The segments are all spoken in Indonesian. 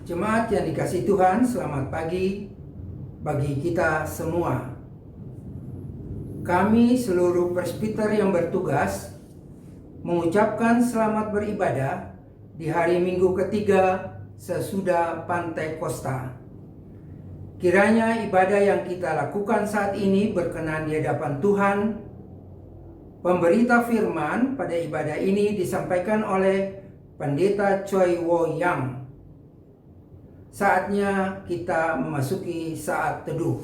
Jemaat yang dikasihi Tuhan, selamat pagi bagi kita semua. Kami seluruh presbiter yang bertugas mengucapkan selamat beribadah di hari Minggu ketiga sesudah Pantekosta. Kiranya ibadah yang kita lakukan saat ini berkenan di hadapan Tuhan. Pemberita firman pada ibadah ini disampaikan oleh Pendeta Choi Wo Yang. Saatnya kita memasuki saat teduh.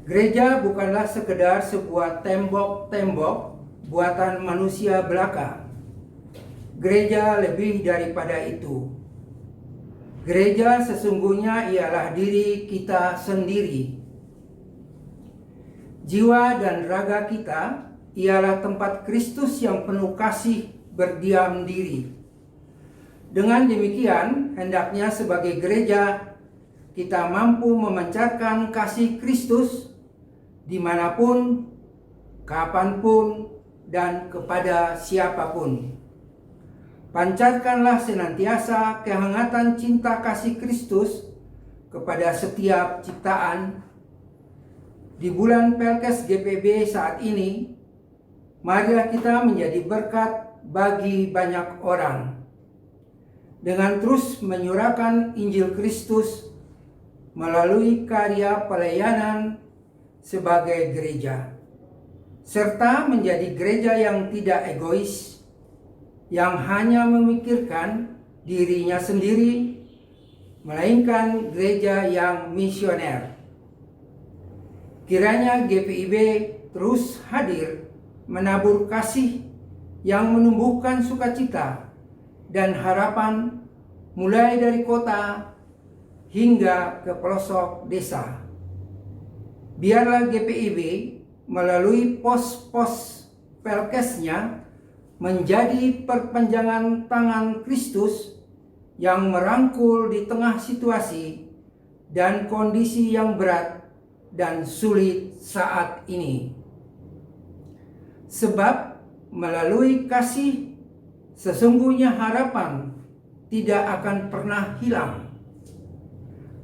Gereja bukanlah sekedar sebuah tembok-tembok buatan manusia belaka. Gereja lebih daripada itu. Gereja sesungguhnya ialah diri kita sendiri. Jiwa dan raga kita ialah tempat Kristus yang penuh kasih berdiam diri. Dengan demikian, hendaknya sebagai gereja kita mampu memancarkan kasih Kristus dimanapun, kapanpun, dan kepada siapapun. Pancarkanlah senantiasa kehangatan cinta kasih Kristus kepada setiap ciptaan. Di bulan Pelkes GPB saat ini, marilah kita menjadi berkat bagi banyak orang. Dengan terus menyuarakan Injil Kristus melalui karya pelayanan sebagai gereja, serta menjadi gereja yang tidak egois, yang hanya memikirkan dirinya sendiri, melainkan gereja yang misioner. Kiranya GPIB terus hadir menabur kasih yang menumbuhkan sukacita dan harapan mulai dari kota hingga ke pelosok desa. Biarlah GPIB melalui pos-pos Pelkesnya menjadi perpanjangan tangan Kristus yang merangkul di tengah situasi dan kondisi yang berat dan sulit saat ini. Sebab melalui kasih sesungguhnya harapan tidak akan pernah hilang.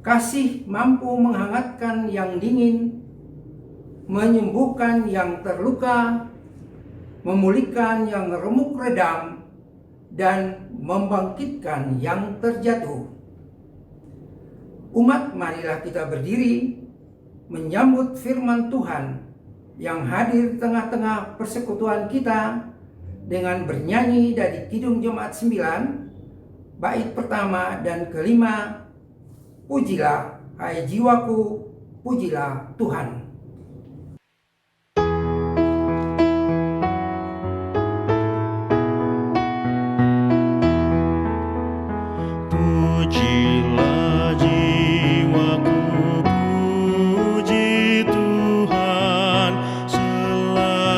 Kasih mampu menghangatkan yang dingin, menyembuhkan yang terluka, memulihkan yang remuk redam, dan membangkitkan yang terjatuh. Umat, marilah kita berdiri menyambut firman Tuhan yang hadir di tengah-tengah persekutuan kita dengan bernyanyi dari Kidung Jemaat 9, bait pertama dan kelima. Pujilah, hai jiwaku, pujilah Tuhan. Pujilah jiwaku, puji Tuhan selalu.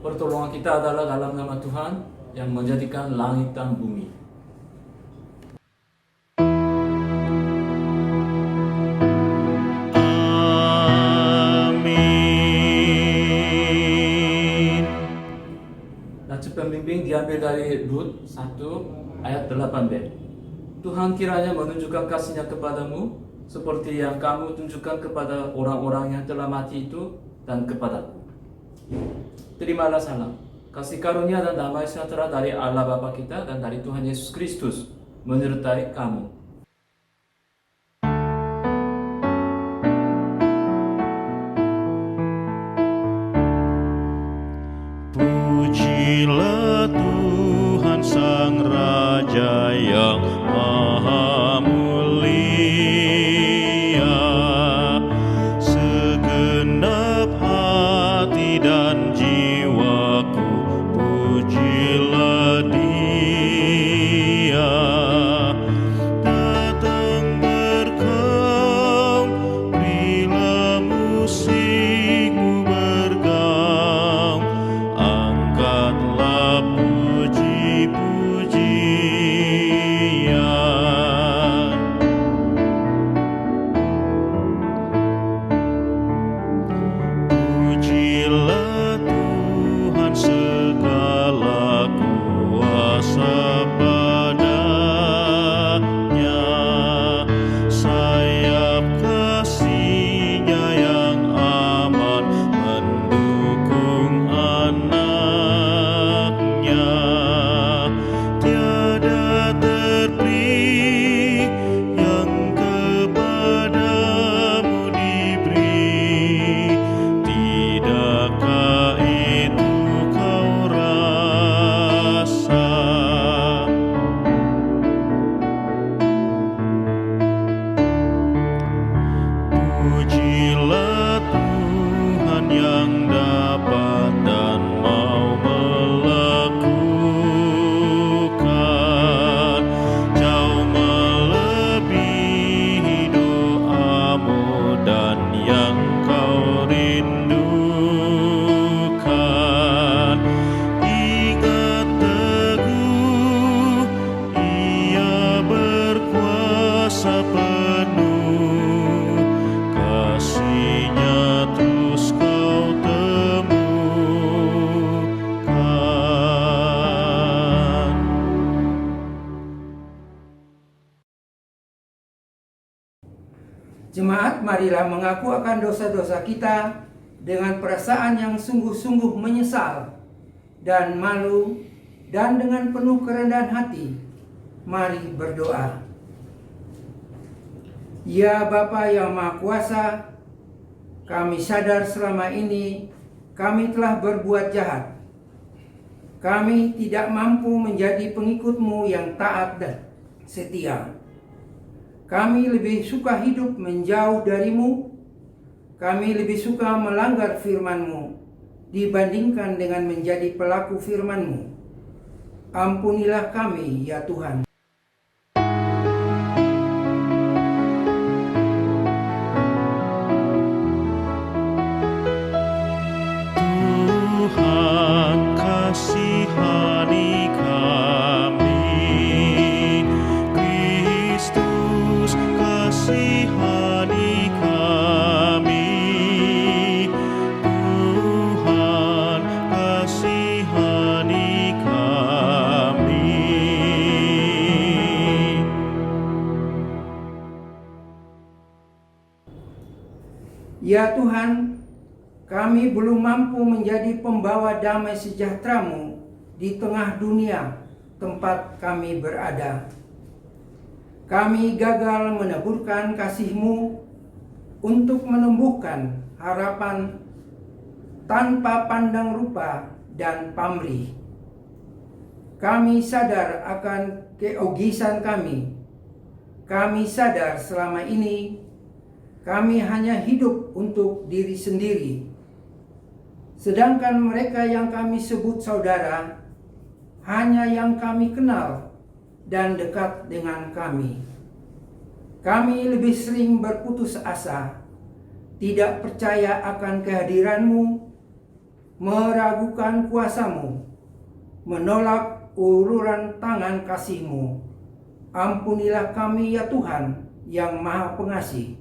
Pertolongan kita adalah dalam nama Tuhan yang menjadikan langit dan bumi. Amin. Nats pembimbing diambil dari Rut 1 ayat 8b. Tuhan kiranya menunjukkan kasih-Nya kepadamu seperti yang kamu tunjukkan kepada orang-orang yang telah mati itu dan kepadaku. Terimalah salam, kasih karunia dan damai sejahtera dari Allah Bapa kita dan dari Tuhan Yesus Kristus menyertai kamu. Pujilah Tuhan Sang Raja yang Maha Mulia, segenap hati dan jiwaku pujilah Dia. Datang bergaung, berilah musikmu bergaung, angkatlah puji-pujian. Pujilah Tuhan segala kuasa padanya, sayap kasih-Nya yang aman mendukung anak-Nya. Tiada terperi yang kepadamu diberi, tidakkah itu kau rasa? Pujilah Tuhan yang dapat dan mau melakukan, jauh melebihi doamu dan yang kau rindukan. Ingat teguh, Ia berkuasa penuh, kasih-Nya terus kau temukan. Jemaat, marilah mengaku akan dosa-dosa kita dengan perasaan yang sungguh-sungguh menyesal dan malu, dan dengan penuh kerendahan hati, mari berdoa. Ya Bapa yang Maha Kuasa, kami sadar selama ini kami telah berbuat jahat. Kami tidak mampu menjadi pengikut-Mu yang taat dan setia. Kami lebih suka hidup menjauh dari-Mu. Kami lebih suka melanggar firman-Mu dibandingkan dengan menjadi pelaku firman-Mu. Ampunilah kami, ya Tuhan. Tuhan kasihani kami, Kristus kasihani kami, Tuhan kasihani kami. Ya Tuhan, kami belum mampu menjadi pembawa damai sejahtera-Mu di tengah dunia tempat kami berada. Kami gagal meneburkan kasih-Mu untuk menumbuhkan harapan tanpa pandang rupa dan pamrih. Kami sadar akan keegoisan kami. Kami sadar selama ini kami hanya hidup untuk diri sendiri. Sedangkan mereka yang kami sebut saudara hanya yang kami kenal dan dekat dengan kami. Kami lebih sering berputus asa, tidak percaya akan kehadiran-Mu, meragukan kuasa-Mu, menolak uluran tangan kasih-Mu. Ampunilah kami ya Tuhan yang Maha Pengasih.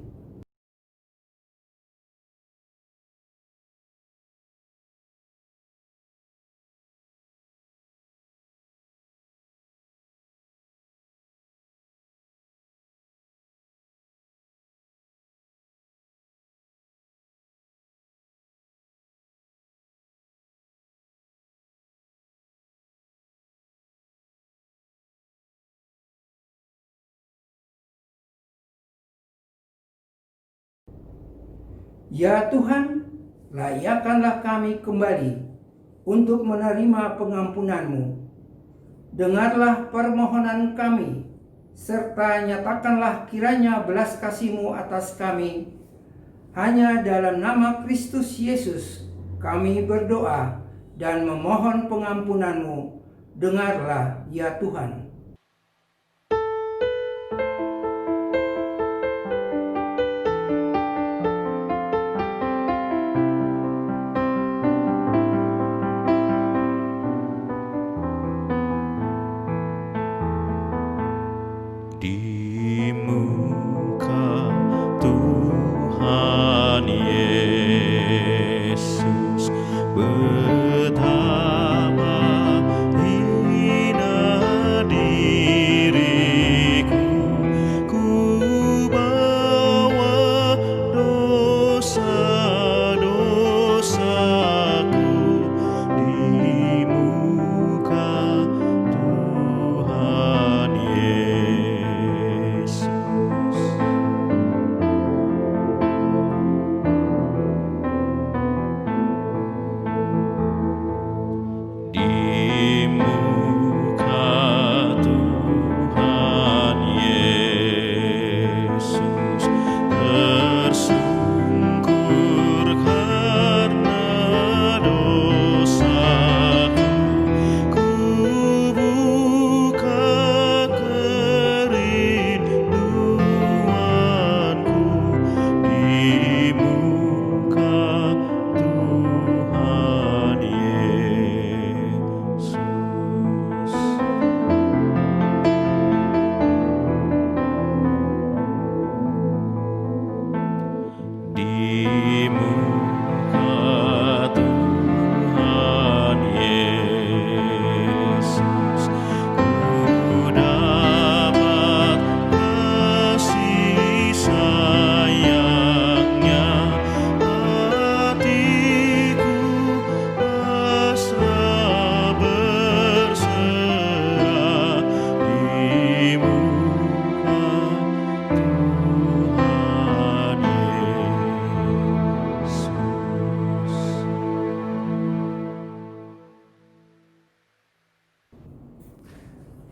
Ya Tuhan, layakkanlah kami kembali untuk menerima pengampunan-Mu. Dengarlah permohonan kami, serta nyatakanlah kiranya belas kasih-Mu atas kami. Hanya dalam nama Kristus Yesus kami berdoa dan memohon pengampunan-Mu. Dengarlah ya Tuhan. Di muka Tuhan Yesus betapa hina diriku, ku bawa dosa-dosaku di muka Tuhan Yesus. Di muka Tuhan Yesus tersungkur karena dosaku, ku buka kerinduanku di muka Tuhan Yesus. Di muka Tuhan Yesus ku dapat kasih sayang-Nya, hatiku pasrah berserah di muka Tuhan Yesus.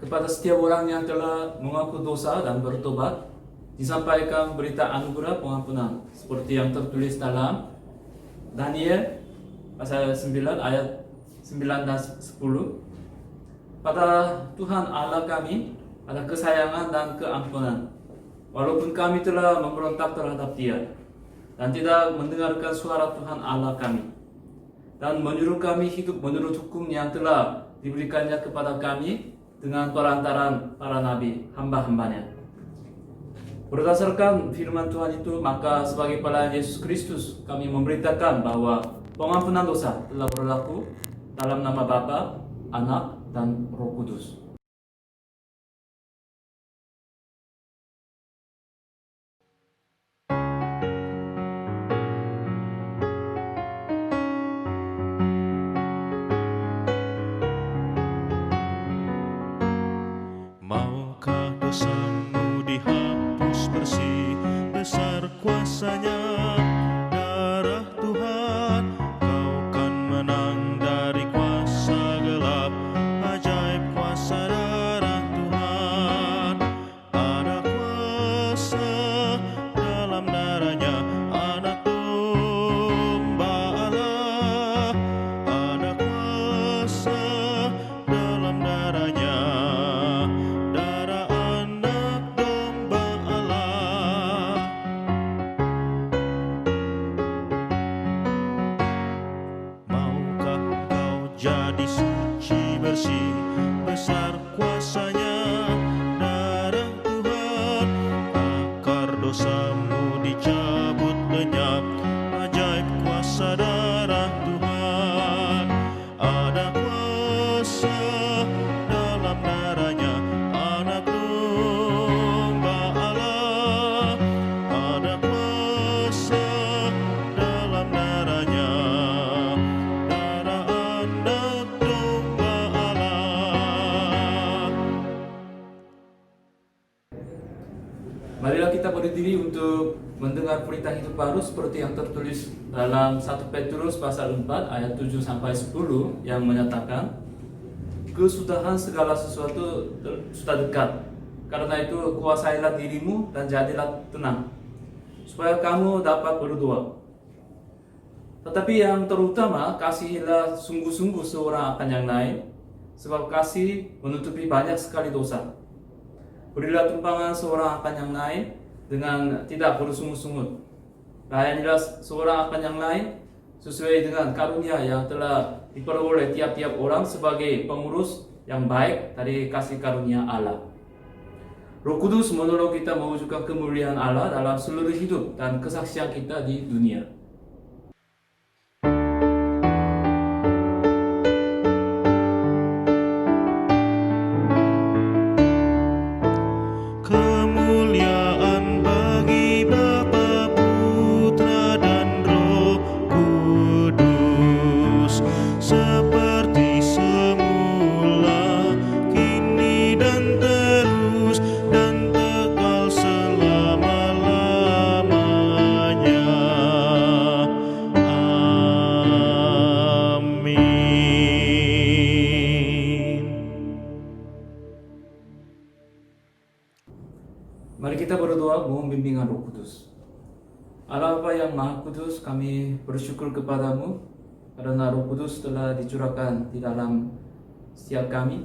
Kepada setiap orang yang telah mengaku dosa dan bertobat, disampaikan berita anugerah pengampunan seperti yang tertulis dalam Daniel pasal 9 ayat 9 dan 10. Pada Tuhan Allah kami ada kesayangan dan keampunan, walaupun kami telah memberontak terhadap Dia dan tidak mendengarkan suara Tuhan Allah kami, dan menyuruh kami hidup menurut hukum yang telah diberikannya kepada kami dengan perantaran para nabi hamba-hambanya. Berdasarkan firman Tuhan itu, maka sebagai pelayan Yesus Kristus kami memberitakan bahwa pengampunan dosa telah berlaku dalam nama Bapa, Anak, dan Roh Kudus. Maukah dosamu dihapus bersih, besar kuasa-Nya, darah Tuhan, kau kan menang dari kuasa gelap, ajaib kuasa menjadi suci bersih. Besar kuasanya, darah Tuhan, akar dosamu dicabut lenyap. Ajaib kuasa darah Tuhan, ada kuasa dalam darahnya. Anak domba Allah, ada kuasa dalam darahnya. Darah anak domba Allah. Marilah kita berdiri untuk mendengar perintah hidup baru seperti yang tertulis dalam 1 Petrus pasal 4 ayat 7 sampai 10 yang menyatakan, kesudahan segala sesuatu sudah dekat. Karena itu kuasailah dirimu dan jadilah tenang, supaya kamu dapat berdoa. Tetapi yang terutama, kasihilah sungguh-sungguh seorang akan yang lain, sebab kasih menutupi banyak sekali dosa. Berilah tumpangan seorang akan yang lain dengan tidak bersungut-sungut. Layanilah seorang akan yang lain sesuai dengan karunia yang telah diperoleh tiap-tiap orang sebagai pengurus yang baik dari kasih karunia Allah. Roh Kudus menolong kita mewujudkan kemuliaan Allah dalam seluruh hidup dan kesaksian kita di dunia. Kemuliaan bagi Bapa, Putra, dan Roh Kudus, seperti semula, kini dan terus, dan kekal selama-lamanya. Amin. Mari kita berdoa mohon bimbingan Roh Kudus. Allah Bapa yang Maha Kudus, kami bersyukur kepadamu karena Roh Kudus telah dicurahkan di dalam setiap kami.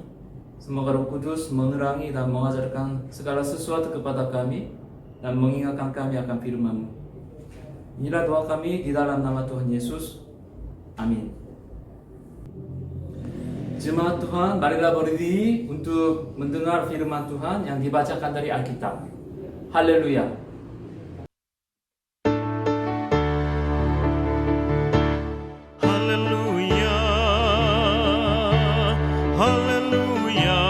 Semoga Roh Kudus menerangi dan mengajarkan segala sesuatu kepada kami dan mengingatkan kami akan firman-Mu. Inilah doa kami di dalam nama Tuhan Yesus. Amin. Jemaat Tuhan, marilah berdiri untuk mendengar firman Tuhan yang dibacakan dari Alkitab. Haleluya. Haleluya, haleluya,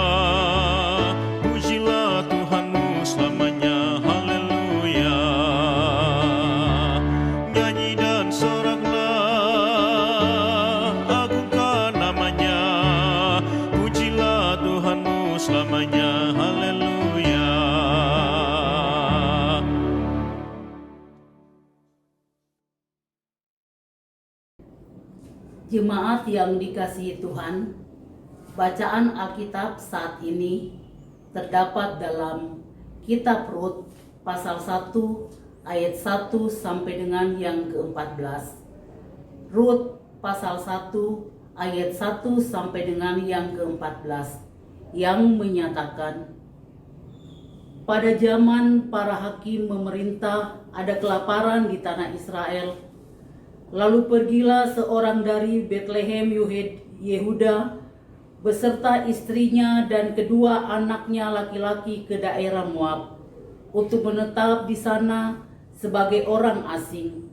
pujilah Tuhanmu selamanya. Haleluya, nyanyi dan soraklah, agungkan namanya. Pujilah Tuhanmu selamanya. Haleluya. Jemaat yang dikasihi Tuhan, bacaan Alkitab saat ini terdapat dalam Kitab Rut pasal 1 ayat 1 sampai dengan yang ke-14. Rut pasal 1 ayat 1 sampai dengan yang ke-14 yang menyatakan, pada zaman para hakim memerintah ada kelaparan di tanah Israel. Lalu pergilah seorang dari Betlehem Yehuda beserta istrinya dan kedua anaknya laki-laki ke daerah Moab untuk menetap di sana sebagai orang asing.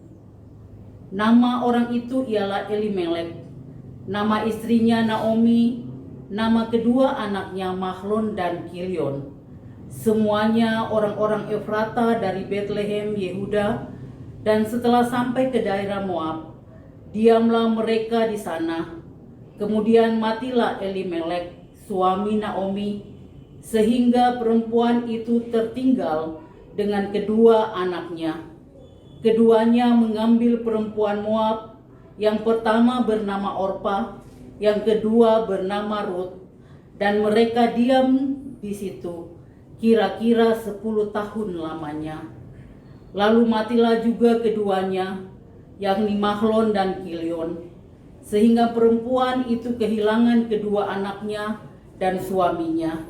Nama orang itu ialah Elimelek, nama istrinya Naomi, nama kedua anaknya Mahlon dan Kilion. Semuanya orang-orang Efrata dari Betlehem Yehuda. Dan setelah sampai ke daerah Moab, diamlah mereka di sana. Kemudian matilah Elimelek, suami Naomi, sehingga perempuan itu tertinggal dengan kedua anaknya. Keduanya mengambil perempuan Moab, yang pertama bernama Orpa, yang kedua bernama Rut, dan mereka diam di situ kira-kira 10 tahun lamanya. Lalu matilah juga keduanya, yakni Mahlon dan Kilion, sehingga perempuan itu kehilangan kedua anaknya dan suaminya.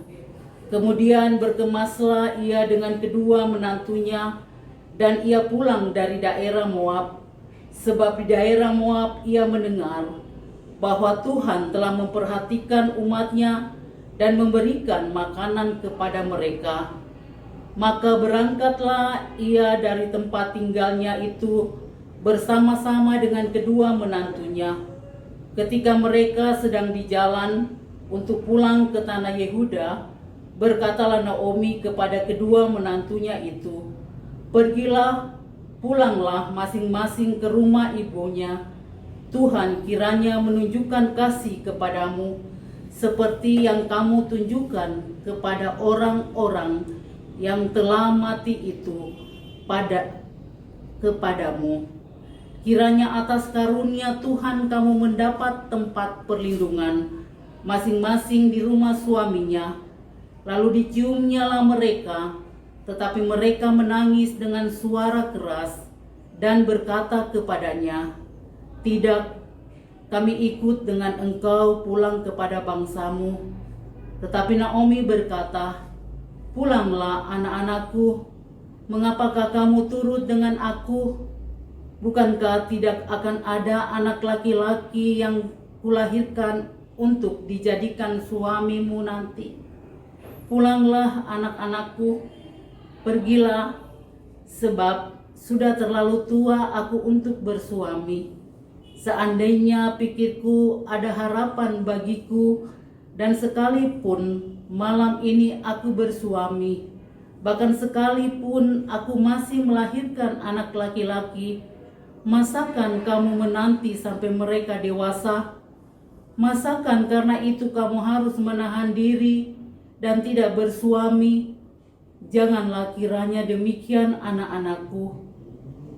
Kemudian berkemaslah ia dengan kedua menantunya, dan ia pulang dari daerah Moab, sebab di daerah Moab ia mendengar bahwa Tuhan telah memperhatikan umatnya dan memberikan makanan kepada mereka. Maka berangkatlah ia dari tempat tinggalnya itu bersama-sama dengan kedua menantunya. Ketika mereka sedang di jalan untuk pulang ke tanah Yehuda, berkatalah Naomi kepada kedua menantunya itu, "Pergilah, pulanglah masing-masing ke rumah ibunya. Tuhan kiranya menunjukkan kasih kepadamu seperti yang kamu tunjukkan kepada orang-orang yang telah mati itu kepadamu. Kiranya atas karunia Tuhan kamu mendapat tempat perlindungan masing-masing di rumah suaminya." Lalu diciumnyalah mereka, tetapi mereka menangis dengan suara keras dan berkata kepadanya, "Tidak, kami ikut dengan engkau pulang kepada bangsamu." Tetapi Naomi berkata, "Pulanglah anak-anakku, mengapakah kamu turut dengan aku? Bukankah tidak akan ada anak laki-laki yang kulahirkan untuk dijadikan suamimu nanti? Pulanglah anak-anakku, pergilah, sebab sudah terlalu tua aku untuk bersuami. Seandainya pikirku ada harapan bagiku, dan sekalipun malam ini aku bersuami, bahkan sekalipun aku masih melahirkan anak laki-laki, masakan kamu menanti sampai mereka dewasa? Masakan karena itu kamu harus menahan diri dan tidak bersuami? Janganlah kiranya demikian, anak-anakku.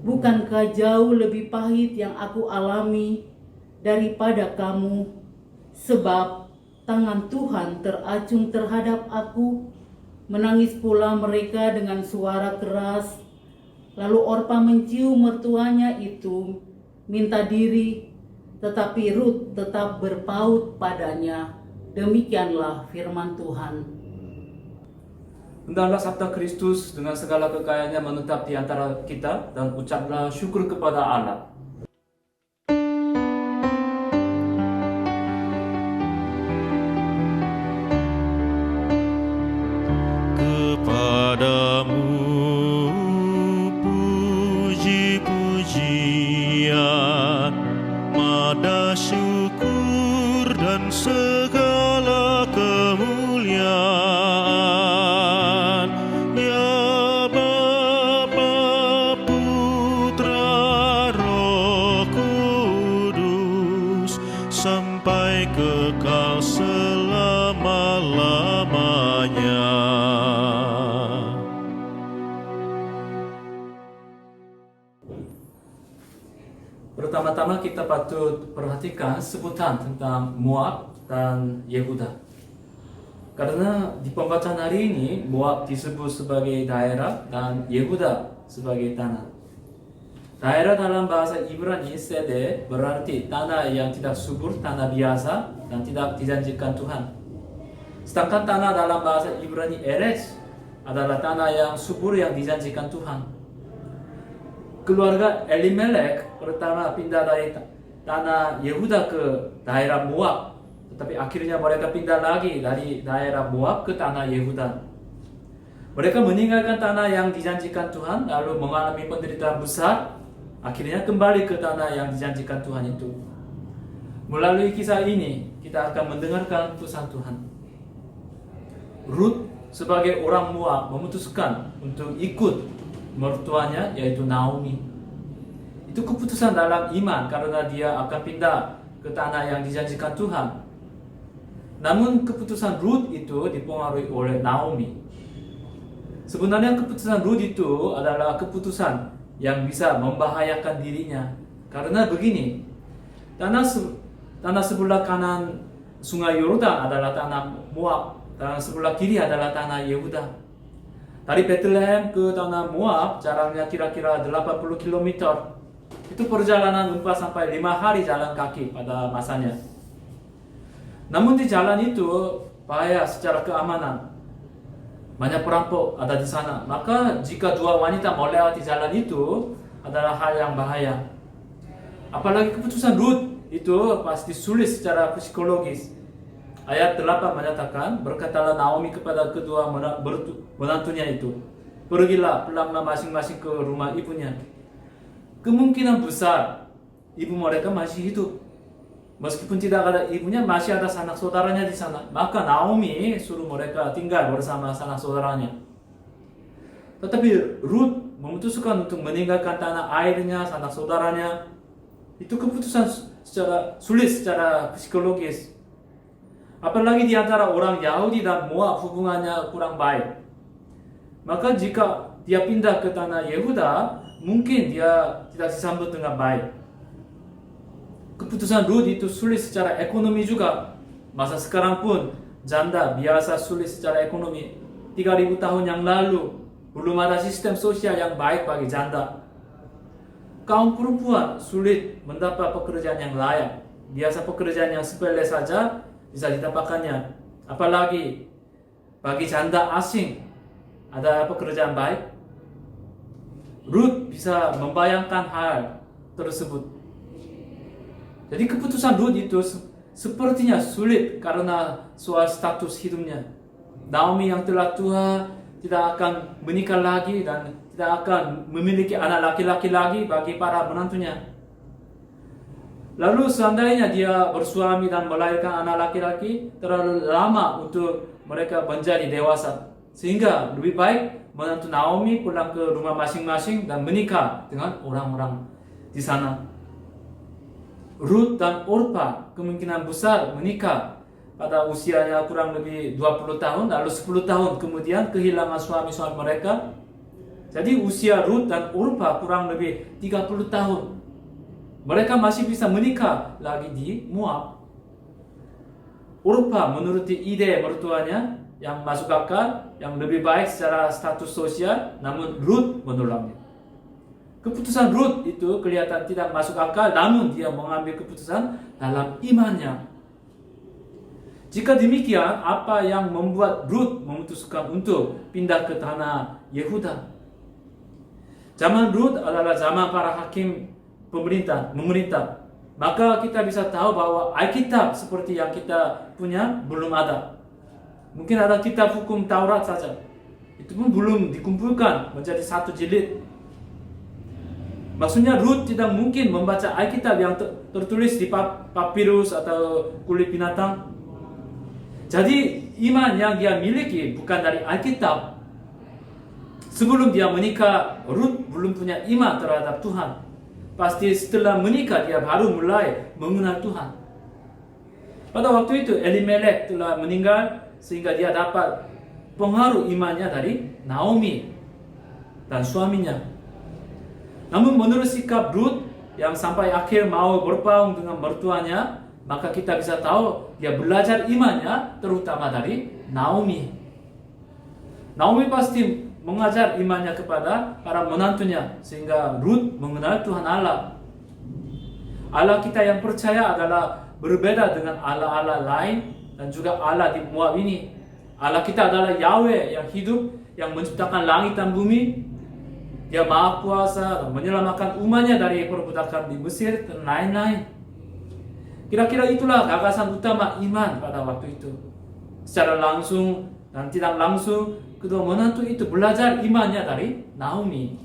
Bukankah jauh lebih pahit yang aku alami daripada kamu? Sebab tangan Tuhan teracung terhadap aku." Menangis pula mereka dengan suara keras. Lalu Orpa mencium mertuanya itu, minta diri, tetapi Rut tetap berpaut padanya. Demikianlah firman Tuhan. Hendaklah sabda Kristus dengan segala kekayaannya menetap di antara kita, dan ucaplah syukur kepada Allah. Kepadamu puji-pujian, mada syukur dan segala kemuliaan, ya Bapa, Putra, Roh Kudus, sampai kekal selama-lamanya. Pertama-tama kita patut perhatikan sebutan tentang Moab dan Yehuda. Karena di pembacaan hari ini, Moab disebut sebagai daerah dan Yehuda sebagai tanah. Daerah dalam bahasa Ibrani sede berarti tanah yang tidak subur, tanah biasa dan tidak dijanjikan Tuhan. Sedangkan tanah dalam bahasa Ibrani Eretz adalah tanah yang subur yang dijanjikan Tuhan. Keluarga Elimelek pertama pindah dari tanah Yehuda ke daerah Moab, tetapi akhirnya mereka pindah lagi dari daerah Moab ke tanah Yehuda. Mereka meninggalkan tanah yang dijanjikan Tuhan, lalu mengalami penderitaan besar, akhirnya kembali ke tanah yang dijanjikan Tuhan itu. Melalui kisah ini, kita akan mendengarkan pesan Tuhan. Rut sebagai orang Moab memutuskan untuk ikut mertuanya, yaitu Naomi. Itu keputusan dalam iman karena dia akan pindah ke tanah yang dijanjikan Tuhan. Namun keputusan Rut itu dipengaruhi oleh Naomi. Sebenarnya keputusan Rut itu adalah keputusan yang bisa membahayakan dirinya. Karena begini, tanah sebelah kanan Sungai Yordan adalah tanah Moab, dan sebelah kiri adalah tanah Yehuda. Dari Bethlehem ke tanah Moab jaraknya kira-kira 80 km. Itu perjalanan 4 sampai 5 hari jalan kaki pada masanya. Namun di jalan itu bahaya secara keamanan. Banyak perampok ada di sana. Maka jika dua wanita melewati jalan itu adalah hal yang bahaya. Apalagi keputusan Rut itu pasti sulit secara psikologis. Ayat 8 menyatakan, berkatalah Naomi kepada kedua menantunya itu, pergilah, pulanglah masing-masing ke rumah ibunya. Kemungkinan besar ibu mereka masih hidup. Meskipun tidak ada ibunya, masih ada sanak saudaranya di sana. Maka Naomi suruh mereka tinggal bersama sanak saudaranya. Tetapi Ruth memutuskan untuk meninggalkan tanah airnya, sanak saudaranya. Itu keputusan secara sulit secara psikologis. Apalagi di antara orang Yahudi dan Moab hubungannya kurang baik. Maka jika dia pindah ke tanah Yehuda, mungkin dia tidak disambut dengan baik. Keputusan Ruth itu sulit secara ekonomi juga. Masa sekarang pun janda biasa sulit secara ekonomi. 3000 tahun yang lalu belum ada sistem sosial yang baik bagi janda. Kaum perempuan sulit mendapat pekerjaan yang layak. Biasa pekerjaan yang sepele saja bisa didapatkannya. Apalagi bagi janda asing ada pekerjaan baik. Ruth bisa membayangkan hal tersebut. Jadi keputusan Ruth itu sepertinya sulit karena soal status hidupnya. Naomi yang telah tua tidak akan menikah lagi dan tidak akan memiliki anak laki-laki lagi bagi para menantunya. Lalu seandainya dia bersuami dan melahirkan anak laki-laki, terlalu lama untuk mereka menjadi dewasa. Sehingga lebih baik menantu Naomi pulang ke rumah masing-masing dan menikah dengan orang-orang di sana. Ruth dan Orpa kemungkinan besar menikah pada usianya kurang lebih 20 tahun, lalu 10 tahun kemudian kehilangan suami-suami mereka. Jadi usia Ruth dan Orpa kurang lebih 30 tahun. Mereka masih bisa menikah lagi di Moab. Orpa menuruti ide mertuanya yang masuk akal, yang lebih baik secara status sosial, namun Ruth menolaknya. Keputusan Ruth itu kelihatan tidak masuk akal, namun dia mengambil keputusan dalam imannya. Jika demikian, apa yang membuat Ruth memutuskan untuk pindah ke tanah Yehuda? Zaman Ruth adalah zaman para hakim memerintah. Maka kita bisa tahu bahwa Alkitab seperti yang kita punya belum ada. Mungkin ada kitab hukum Taurat saja. Itu pun belum dikumpulkan menjadi satu jilid. Maksudnya Ruth tidak mungkin membaca Alkitab yang tertulis di papirus atau kulit binatang. Jadi iman yang dia miliki bukan dari Alkitab. Sebelum dia menikah, Ruth belum punya iman terhadap Tuhan. Pasti setelah menikah dia baru mulai mengenal Tuhan. Pada waktu itu Elimelek telah meninggal sehingga dia dapat pengaruh imannya dari Naomi dan suaminya. Namun menurut sikap Ruth yang sampai akhir mau berpaung dengan mertuanya, maka kita bisa tahu dia belajar imannya terutama dari Naomi. Naomi pasti mengajar imannya kepada para menantunya sehingga Ruth mengenal Tuhan Allah. Allah kita yang percaya adalah berbeda dengan Allah-Allah lain dan juga Allah di Moab ini. Allah kita adalah Yahweh yang hidup, yang menciptakan langit dan bumi. Dia Maha Kuasa dan menyelamatkan umatnya dari perbudakan di Mesir dan lain-lain. Kira-kira itulah gagasan utama iman pada waktu itu. Secara langsung dan tidak langsung, kedua menantu itu belajar imannya dari Naomi.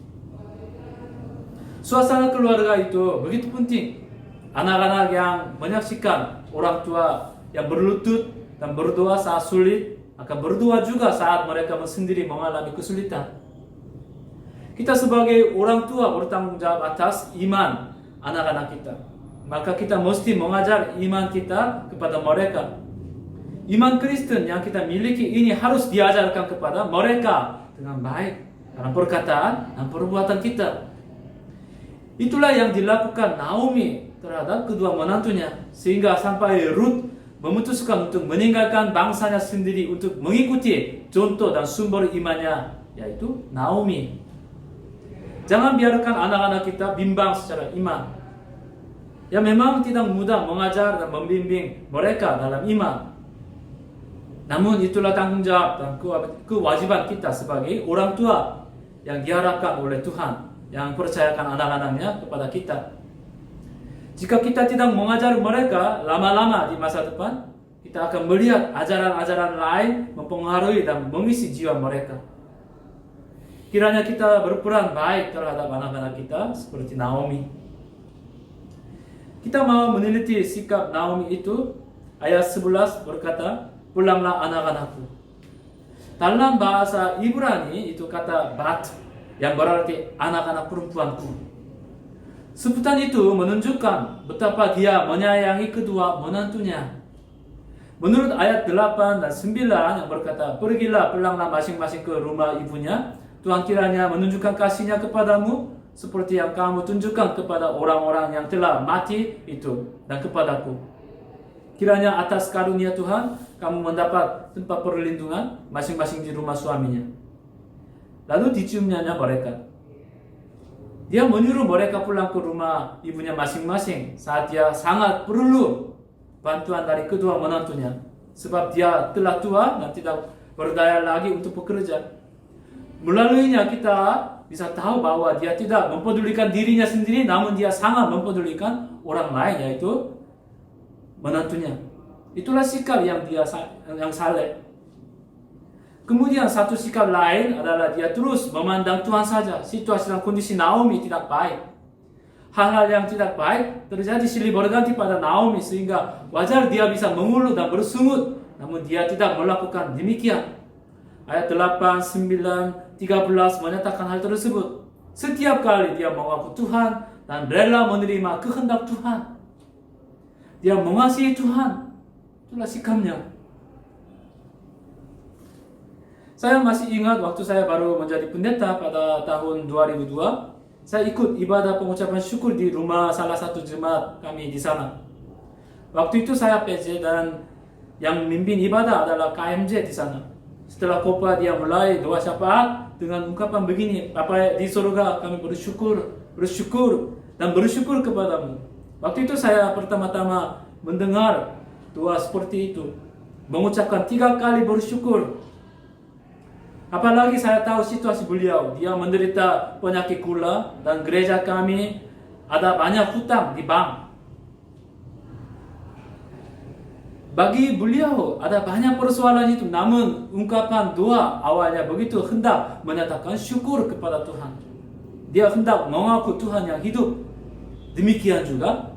Suasana keluarga itu begitu penting. Anak-anak yang menyaksikan orang tua yang berlutut dan berdoa saat sulit akan berdoa juga saat mereka sendiri mengalami kesulitan. Kita sebagai orang tua bertanggung jawab atas iman anak-anak kita. Maka kita mesti mengajar iman kita kepada mereka. Iman Kristen yang kita miliki ini harus diajarkan kepada mereka dengan baik dalam perkataan dan perbuatan kita. Itulah yang dilakukan Naomi terhadap kedua menantunya, sehingga sampai Ruth memutuskan untuk meninggalkan bangsanya sendiri untuk mengikuti contoh dan sumber imannya, yaitu Naomi. Jangan biarkan anak-anak kita bimbang secara iman. Ya memang tidak mudah mengajar dan membimbing mereka dalam iman. Namun itulah tanggung jawab dan kewajiban kita sebagai orang tua yang diharapkan oleh Tuhan, yang percayakan anak-anaknya kepada kita. Jika kita tidak mengajar mereka, lama-lama di masa depan, kita akan melihat ajaran-ajaran lain mempengaruhi dan mengisi jiwa mereka. Kiranya kita berperan baik terhadap anak-anak kita seperti Naomi. Kita mau meneliti sikap Naomi itu. Ayat 11 berkata, "Pulanglah anak-anakku." Dalam bahasa Ibrani itu kata bat, yang berarti anak-anak perempuanku. Sebutan itu menunjukkan betapa dia menyayangi kedua menantunya. Menurut ayat 8 dan 9 yang berkata, "Pergilah, pulanglah masing-masing ke rumah ibunya. Tuhan kiranya menunjukkan kasih-Nya kepadamu seperti yang kamu tunjukkan kepada orang-orang yang telah mati itu dan kepadaku. Kiranya atas karunia Tuhan kamu mendapat tempat perlindungan masing-masing di rumah suaminya." Lalu diciumnya mereka. Dia menyuruh mereka pulang ke rumah ibunya masing-masing saat dia sangat perlu bantuan dari kedua menantunya, sebab dia telah tua dan tidak berdaya lagi untuk bekerja. Melaluinya kita bisa tahu bahwa dia tidak mempedulikan dirinya sendiri, namun dia sangat mempedulikan orang lain, yaitu menantunya. Itulah sikap yang saleh. Kemudian satu sikap lain adalah dia terus memandang Tuhan saja. Situasi dan kondisi Naomi tidak baik. Hal-hal yang tidak baik terjadi silih berganti pada Naomi, sehingga wajar dia bisa mengeluh dan bersungut, namun dia tidak melakukan demikian. Ayat 8, 9, 13 menyatakan hal tersebut. Setiap kali dia mengaku Tuhan dan rela menerima kehendak Tuhan. Dia mengasihi Tuhan. Itulah sikapnya. Saya masih ingat waktu saya baru menjadi pendeta pada tahun 2002. Saya ikut ibadah pengucapan syukur di rumah salah satu jemaat kami di sana. Waktu itu saya PJ dan yang memimpin ibadah adalah KMJ di sana. Setelah khotbah dia mulai doa syafaat dengan ungkapan begini, "Bapa di surga, kami bersyukur dan bersyukur kepadamu." Waktu itu saya pertama-tama mendengar doa seperti itu, mengucapkan 3 kali bersyukur. Apalagi saya tahu situasi beliau, dia menderita penyakit gula dan gereja kami ada banyak hutang di bank. Bagi beliau ada banyak persoalan itu, namun ungkapan doa awalnya begitu hendak menyatakan syukur kepada Tuhan. Dia hendak mengaku Tuhan yang hidup. Demikian juga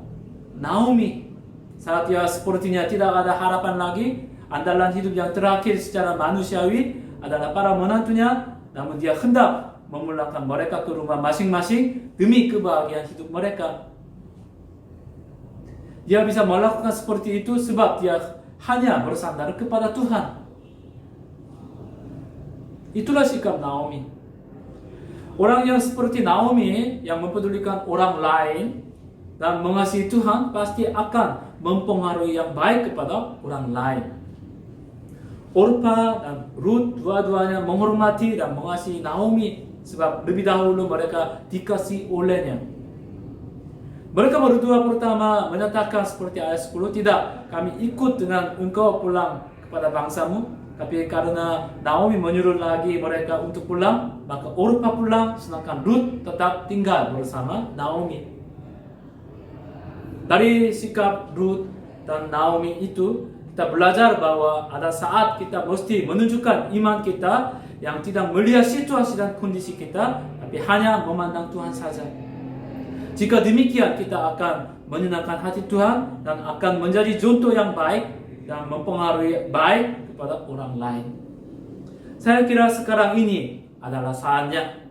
Naomi, saat dia sepertinya tidak ada harapan lagi, andalan hidup yang terakhir secara manusiawi adalah para menantunya, namun dia hendak memulangkan mereka ke rumah masing-masing demi kebahagiaan hidup mereka. Dia bisa melakukan seperti itu sebab dia hanya bersandar kepada Tuhan. Itulah sikap Naomi. Orang yang seperti Naomi yang mempedulikan orang lain dan mengasihi Tuhan pasti akan mempengaruhi yang baik kepada orang lain. Orpa dan Ruth dua-duanya menghormati dan mengasihi Naomi sebab lebih dahulu mereka dikasih olehnya. Mereka berdua pertama menyatakan seperti ayat 10, "Tidak, kami ikut dengan engkau pulang kepada bangsamu." Tapi karena Naomi menyuruh lagi mereka untuk pulang, maka Orpa pulang, sedangkan Ruth tetap tinggal bersama Naomi. Dari sikap Ruth dan Naomi itu, kita belajar bahwa ada saat kita mesti menunjukkan iman kita yang tidak melihat situasi dan kondisi kita, tapi hanya memandang Tuhan saja. Jika demikian, kita akan menyenangkan hati Tuhan dan akan menjadi contoh yang baik dan mempengaruhi baik kepada orang lain. Saya kira sekarang ini adalah saatnya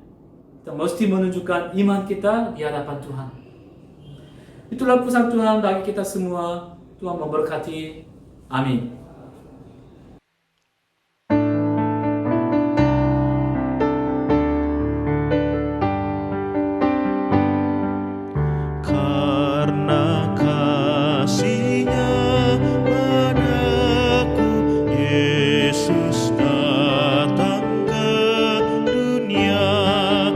kita mesti menunjukkan iman kita di hadapan Tuhan. Itulah pesan Tuhan bagi kita semua. Tuhan memberkati. Amin. Karena kasih-Nya padaku, Yesus datang ke dunia.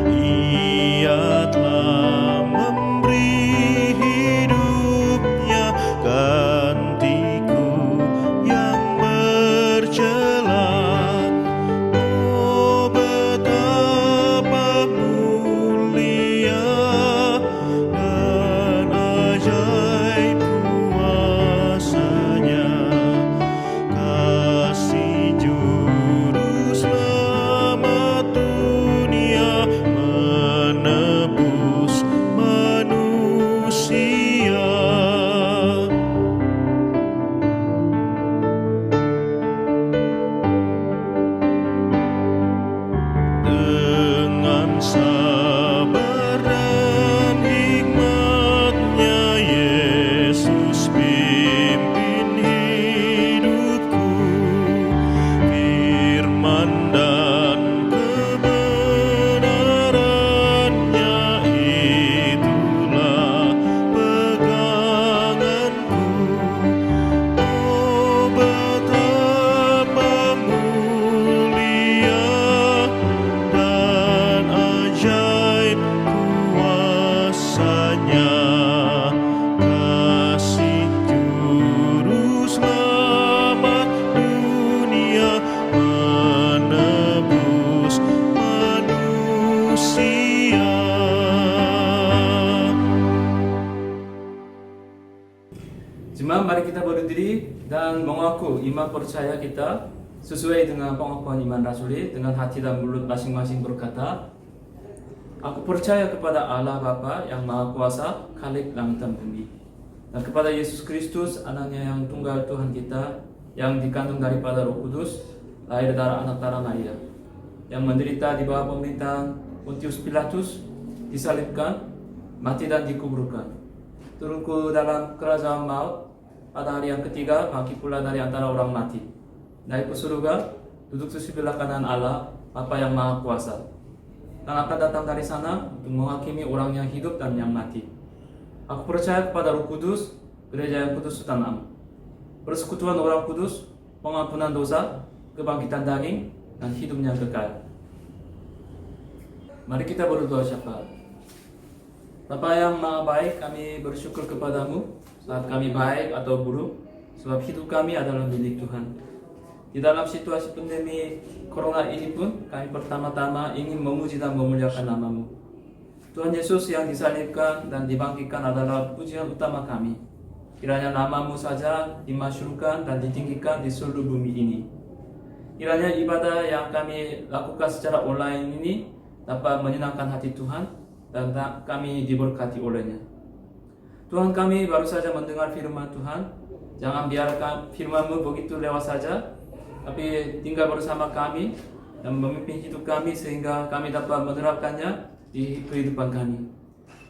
Ia telah memberi hidupnya gantiku Jemaat, mari kita berdiri dan mengaku iman percaya kita sesuai dengan pengakuan iman rasuli, dengan hati dan mulut masing-masing berkata, aku percaya kepada Allah Bapa yang Maha Kuasa, Khalik langit dan bumi, dan kepada Yesus Kristus, anaknya yang tunggal Tuhan kita, yang dikandung daripada Roh Kudus, lahir dari anak darah Maria, yang menderita di bawah pemerintahan Pontius Pilatus, disalibkan, mati dan dikuburkan, turun ke dalam kerajaan maut, pada hari yang ketiga bangkit pula dari antara orang mati, naik ke surga, duduk di sebelah kanan Allah Bapa yang Maha Kuasa, dan akan datang dari sana untuk menghakimi orang yang hidup dan yang mati. Aku percaya kepada Roh Kudus, gereja yang kudus dan am, persekutuan orang kudus, pengampunan dosa, kebangkitan daging, dan hidupnya kekal. Mari kita berdoa syafaat. Bapa yang Maha Baik, kami bersyukur kepadamu saat kami baik atau buruk, sebab hidup kami adalah milik Tuhan. Di dalam situasi pandemi Corona ini pun, kami pertama-tama ingin memuji dan memuliakan nama-Mu. Tuhan Yesus yang disalibkan dan dibangkitkan adalah pujian utama kami. Kiranya nama-Mu saja dimasyhurkan dan ditinggikan di seluruh bumi ini. Kiranya ibadah yang kami lakukan secara online ini dapat menyenangkan hati Tuhan dan kami diberkati olehnya. Tuhan, kami baru saja mendengar firman Tuhan. Jangan biarkan firman-Mu begitu lewat saja, tapi tinggal bersama kami dan memimpin hidup kami sehingga kami dapat menerapkannya di kehidupan kami.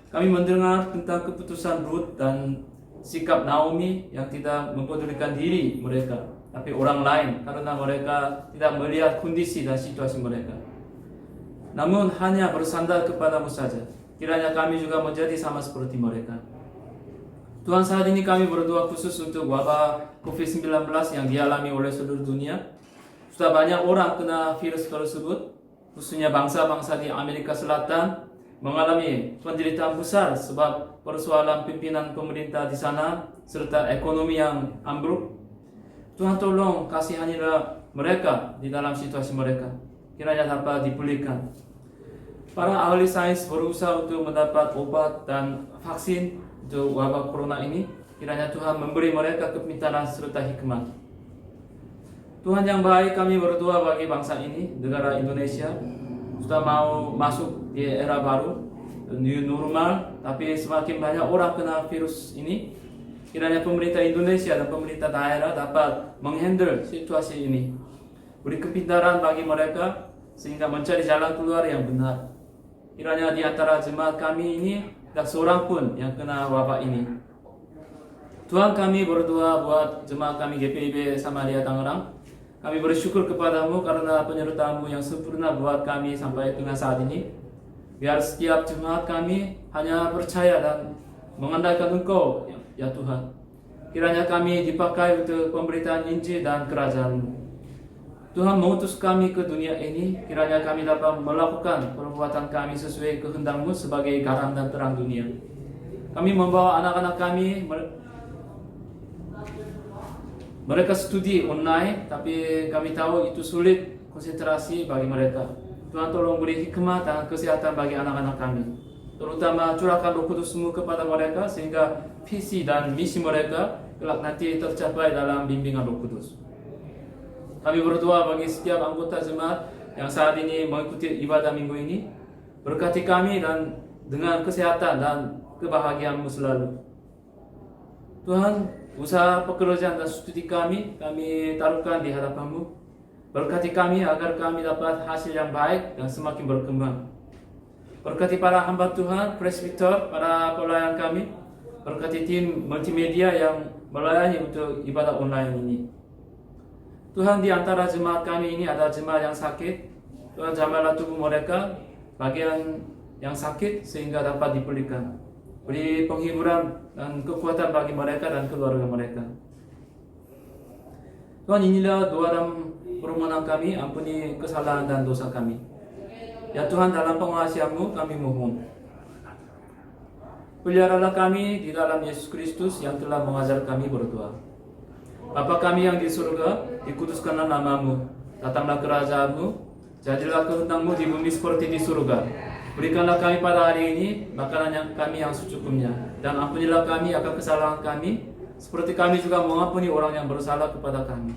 Kami mendengar tentang keputusan Ruth dan sikap Naomi yang tidak mempedulikan diri mereka, tapi orang lain, karena mereka tidak melihat kondisi dan situasi mereka, namun hanya bersandar kepadamu saja. Kiranya kami juga menjadi sama seperti mereka. Tuhan, saat ini kami berdoa khusus untuk wabah COVID-19 yang dialami oleh seluruh dunia. Sudah banyak orang kena virus tersebut, khususnya bangsa-bangsa di Amerika Selatan mengalami penderitaan besar sebab persoalan pimpinan pemerintah di sana serta ekonomi yang ambruk. Tuhan, tolong kasihanilah mereka di dalam situasi mereka. Kiranya dapat dipulihkan. Para ahli sains berusaha untuk mendapat obat dan vaksin untuk wabah corona ini. Kiranya Tuhan memberi mereka kepintaran serta hikmat. Tuhan yang baik, kami berdoa bagi bangsa ini, negara Indonesia. Sudah mau masuk di era baru, new normal, tapi semakin banyak orang kena virus ini. Kiranya pemerintah Indonesia dan pemerintah daerah dapat menghandle situasi ini. Beri kepintaran bagi mereka sehingga mencari jalan keluar yang benar. Kiranya di antara jemaat kami ini tak seorang pun yang kena wabah ini. Tuhan, kami berdoa buat jemaat kami GPIB Samaria Tangerang. Kami bersyukur kepadamu karena penyertaan-Mu yang sempurna buat kami sampai dengan saat ini. Biar setiap jemaat kami hanya percaya dan mengandalkan Engkau, ya Tuhan. Kiranya kami dipakai untuk pemberitaan Injil dan kerajaan-Mu. Tuhan mengutus kami ke dunia ini, kiranya kami dapat melakukan perbuatan kami sesuai kehendak-Mu sebagai garam dan terang dunia. Kami membawa anak-anak kami, mereka studi online, tapi kami tahu itu sulit konsentrasi bagi mereka. Tuhan, tolong beri hikmat dan kesehatan bagi anak-anak kami. Terutama curahkan Roh Kudus-Mu kepada mereka sehingga visi dan misi mereka kelak nanti tercapai dalam bimbingan Roh Kudus. Kami berdoa bagi setiap anggota jemaat yang saat ini mengikuti ibadah minggu ini. Berkati kami dan dengan kesehatan dan kebahagiaan-Mu selalu. Tuhan, usaha pekerjaan dan studi kami taruhkan di hadapan-Mu. Berkati kami agar kami dapat hasil yang baik dan semakin berkembang. Berkati para hamba Tuhan, presbiter, para pelayan kami. Berkati tim multimedia yang melayani untuk ibadah online ini. Tuhan, di antara jemaat kami ini ada jemaat yang sakit. Tuhan, jamahlah tubuh mereka, bagian yang sakit sehingga dapat dipulihkan. Beri penghiburan dan kekuatan bagi mereka dan keluarga mereka. Tuhan, inilah doa dan permohonan kami, ampuni kesalahan dan dosa kami. Ya Tuhan, dalam pengasihan-Mu kami mohon. Peliharalah kami di dalam Yesus Kristus yang telah mengajar kami berdoa. Bapa kami yang di surga, dikuduskanlah nama-Mu. Datanglah kerajaan-Mu, jadilah kehendak-Mu di bumi seperti di surga. Berikanlah kami pada hari ini makanan yang kami yang secukupnya, dan ampunilah kami akan kesalahan kami, seperti kami juga mengampuni orang yang bersalah kepada kami.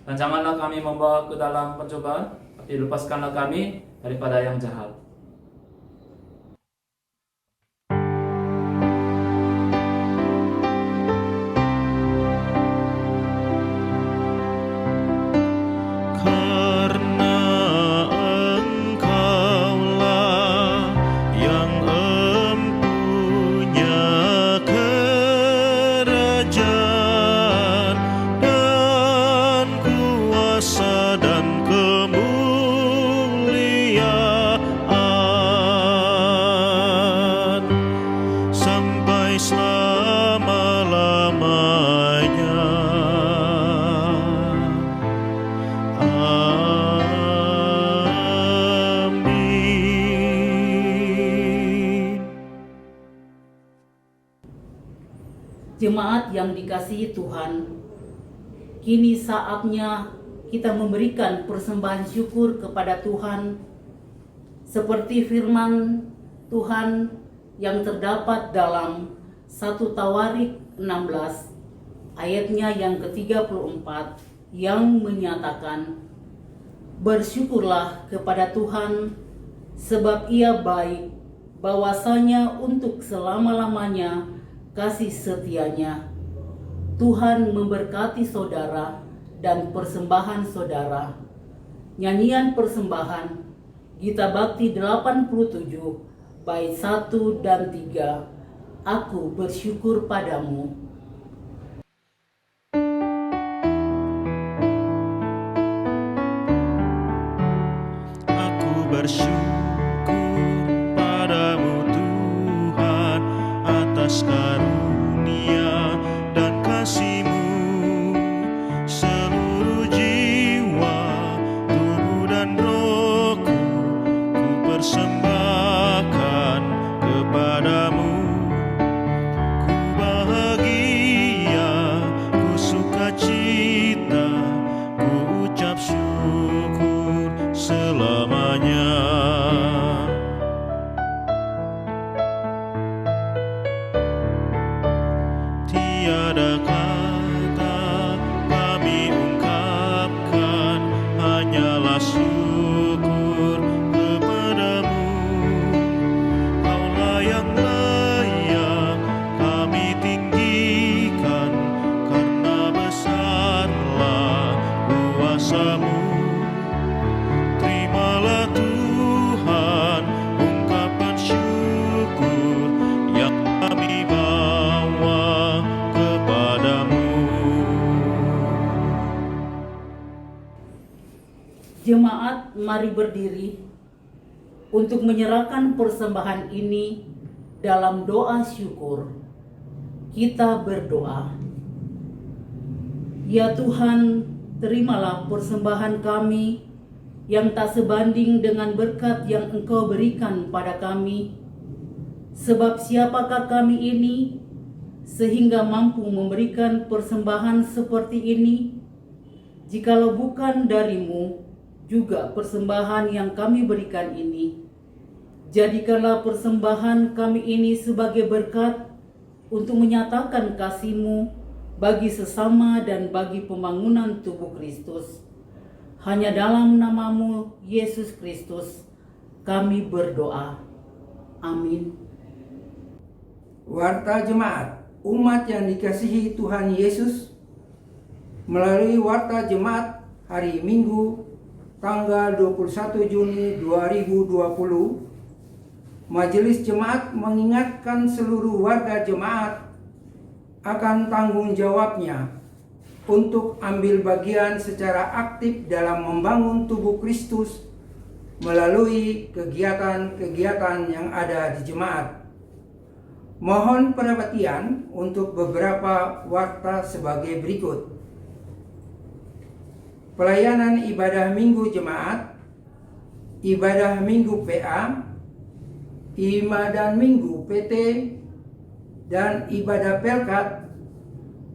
Dan janganlah kami membawa ke dalam pencobaan, tapi lepaskanlah kami daripada yang jahat. Karena Engkaulah yang empunya kerajaan dan kuasa dan kemuliaan sampai selama-lamanya. Amin. Jemaat yang dikasihi Tuhan, kini saatnya kita memberikan persembahan syukur kepada Tuhan seperti firman Tuhan yang terdapat dalam 1 Tawarik 16 ayatnya yang ke-34 yang menyatakan, "Bersyukurlah kepada Tuhan sebab Ia baik, bahwasanya untuk selama-lamanya kasih setianya." Tuhan memberkati saudara dan persembahan saudara. Nyanyian persembahan Gita Bakti 87 bait 1 dan 3. Aku bersyukur padamu. Aku bersyukur padamu Tuhan atas karunia dan kasih-Mu. Seluruh jiwa, tubuh dan rohku ku persembahkan kepadamu. Ku bahagia, ku sukacita, ku ucap syukur selamanya. Tiada kata kami ungkapkan, hanyalah syukur kepadamu. Kaulah yang layak kami tinggikan, karena besarlah kuasa-Mu. Terimalah Tuhan ungkapan syukur yang kami bawa kepadamu. Jemaat, mari berdiri untuk menyerahkan persembahan ini dalam doa syukur. Kita berdoa. Ya Tuhan, terimalah persembahan kami yang tak sebanding dengan berkat yang Engkau berikan pada kami. Sebab siapakah kami ini sehingga mampu memberikan persembahan seperti ini, jikalau bukan dari-Mu juga persembahan yang kami berikan ini. Jadikanlah persembahan kami ini sebagai berkat untuk menyatakan kasih-Mu bagi sesama dan bagi pembangunan tubuh Kristus. Hanya dalam nama-Mu, Yesus Kristus, kami berdoa. Amin. Warta Jemaat, umat yang dikasihi Tuhan Yesus, melalui Warta Jemaat hari Minggu tanggal 21 Juni 2020, Majelis Jemaat mengingatkan seluruh warga jemaat akan tanggung jawabnya untuk ambil bagian secara aktif dalam membangun tubuh Kristus melalui kegiatan-kegiatan yang ada di jemaat. Mohon perhatian untuk beberapa warta sebagai berikut. Pelayanan ibadah minggu jemaat, ibadah minggu PA, ibadah minggu PT, dan ibadah Pelkat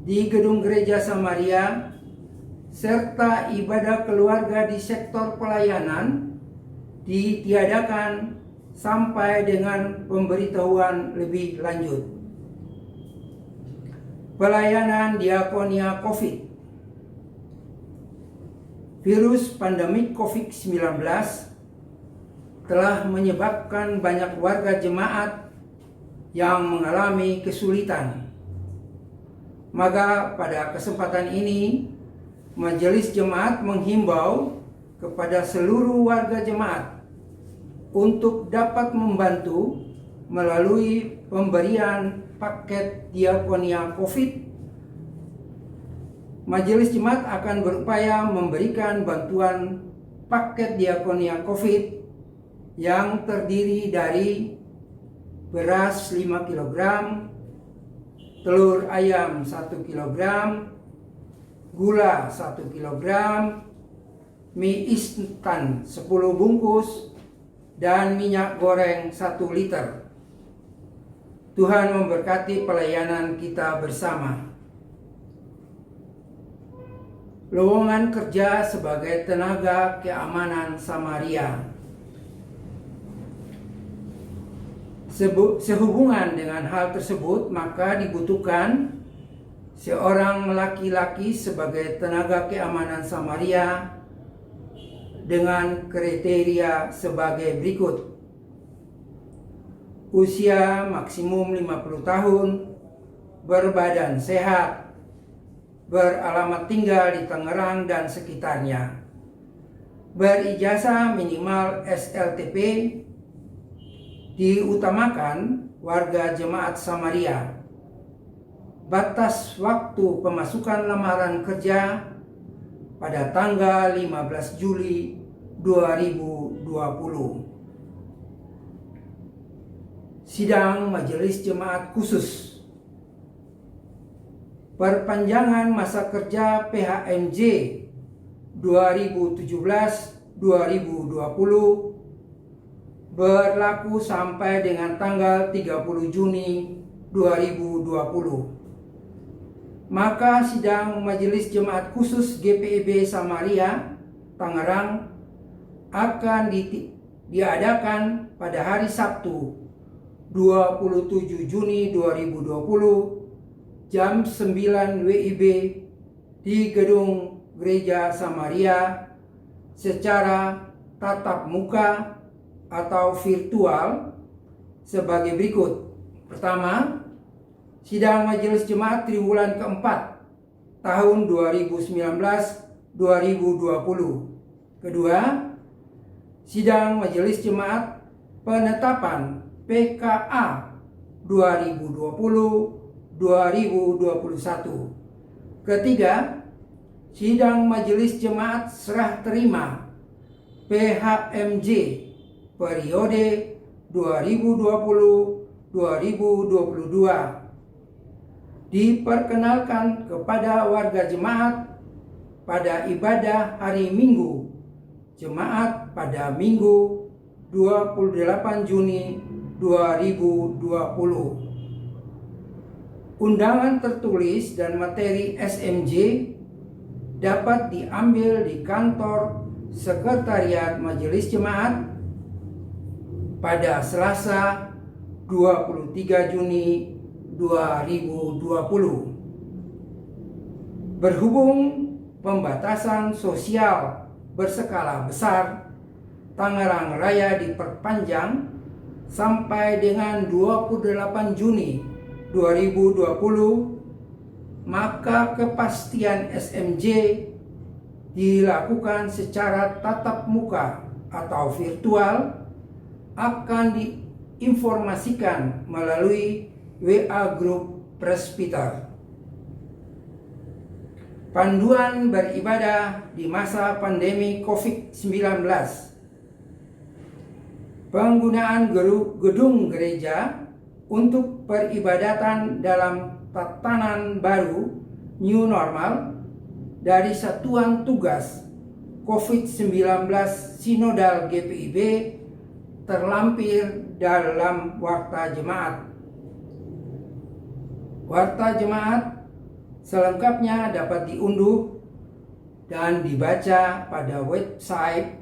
di Gedung Gereja Samaria, serta ibadah keluarga di sektor pelayanan ditiadakan sampai dengan pemberitahuan lebih lanjut. Pelayanan diakonia COVID. Virus pandemik COVID-19 telah menyebabkan banyak warga jemaat yang mengalami kesulitan. Maka pada kesempatan ini, Majelis Jemaat menghimbau kepada seluruh warga jemaat untuk dapat membantu melalui pemberian paket diakonia COVID. Majelis Jemaat akan berupaya memberikan bantuan paket diakonia COVID yang terdiri dari beras 5 kg, telur ayam 1 kg, gula 1 kg, mie instan 10 bungkus, dan minyak goreng 1 liter. Tuhan memberkati pelayanan kita bersama. Lowongan kerja sebagai tenaga keamanan Samaria. Sehubungan dengan hal tersebut, maka dibutuhkan seorang laki-laki sebagai tenaga keamanan Samaria dengan kriteria sebagai berikut. Usia maksimum 50 tahun, berbadan sehat, beralamat tinggal di Tangerang dan sekitarnya, berijazah minimal SLTP, diutamakan warga jemaat Samaria. Batas waktu pemasukan lamaran kerja pada tanggal 15 Juli 2020. Sidang Majelis Jemaat Khusus. Perpanjangan masa kerja PHMJ 2017-2020 berlaku sampai dengan tanggal 30 Juni 2020. Maka sidang Majelis Jemaat Khusus GPIB Samaria Tangerang akan diadakan pada hari Sabtu 27 Juni 2020 jam 9 WIB di Gedung Gereja Samaria secara tatap muka atau virtual sebagai berikut. Pertama, sidang Majelis Jemaat triwulan keempat tahun 2019-2020. Kedua, sidang Majelis Jemaat penetapan PKA 2020-2021. Ketiga, sidang Majelis Jemaat serah terima PHMJ periode 2020-2022 diperkenalkan kepada warga jemaat pada ibadah hari Minggu Jemaat pada Minggu 28 Juni 2020. Undangan tertulis dan materi SMJ dapat diambil di kantor Sekretariat Majelis Jemaat pada Selasa 23 Juni 2020. Berhubung pembatasan sosial berskala besar Tangerang Raya diperpanjang sampai dengan 28 Juni 2020, maka kepastian SMJ dilakukan secara tatap muka atau virtual akan diinformasikan melalui WA Group Presbyter. Panduan beribadah di masa pandemi COVID-19. Penggunaan gedung gereja untuk peribadatan dalam tatanan baru new normal dari Satuan Tugas COVID-19 Sinodal GPIB terlampir dalam Warta Jemaat. Warta Jemaat selengkapnya dapat diunduh dan dibaca pada website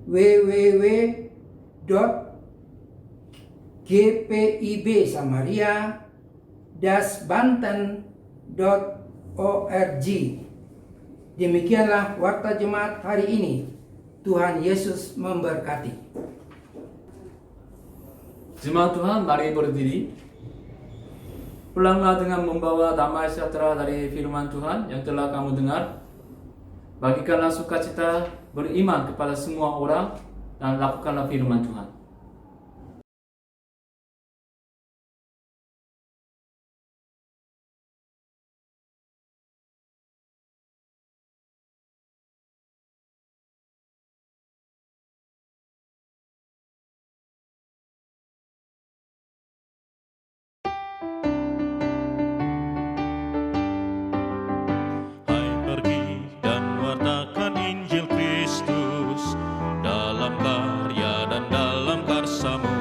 www.gpibsamaria-banten Demikianlah Warta Jemaat hari ini. Tuhan Yesus memberkati. Jemaat Tuhan, mari berdiri. Pulanglah dengan membawa damai sejahtera dari firman Tuhan yang telah kamu dengar. Bagikanlah sukacita beriman kepada semua orang dan lakukanlah firman Tuhan. Hai, pergi dan wartakan Injil Kristus dalam karya dan dalam karsamu,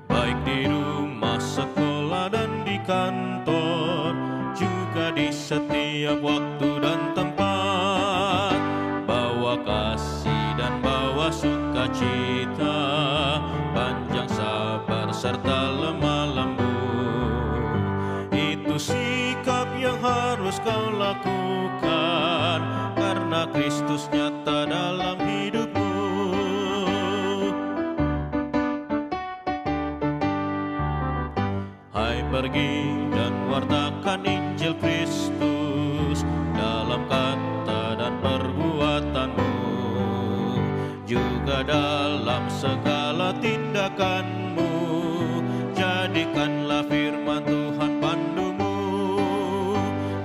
baik di rumah, sekolah, dan di kantor, juga di setiap waktu dan tempat. Bawa kasih dan bawa sukacita, panjang sabar serta lemah lembut. Itu sikap yang harus kau lakukan, karena Kristus nyata dalam hidupmu. Hai, pergi dan wartakan Injil Kristus dalam kata dan perbuatanmu, juga dalam segala tindakanmu. Jadikanlah firman Tuhan pandumu.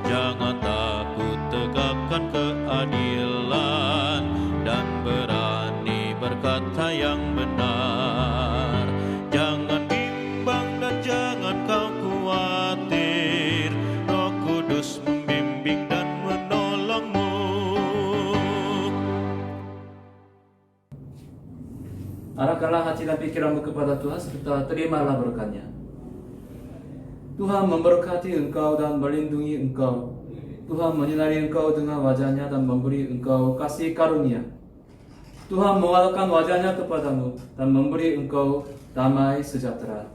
Jangan takut, tegakkan keadilan dan berani berkata yang benar. Jangan bimbang dan jangan kau khawatir, Roh Kudus membimbing dan menolongmu. Arahkanlah hati dan pikiranmu kepada Tuhan serta terimalah berkat-Nya. Tuhan memberkati engkau dan melindungi engkau. Tuhan menyinari engkau dengan wajah-Nya dan memberi engkau kasih karunia. Tuhan mewalkan wajah-Nya kepadamu dan memberi engkau damai sejahtera.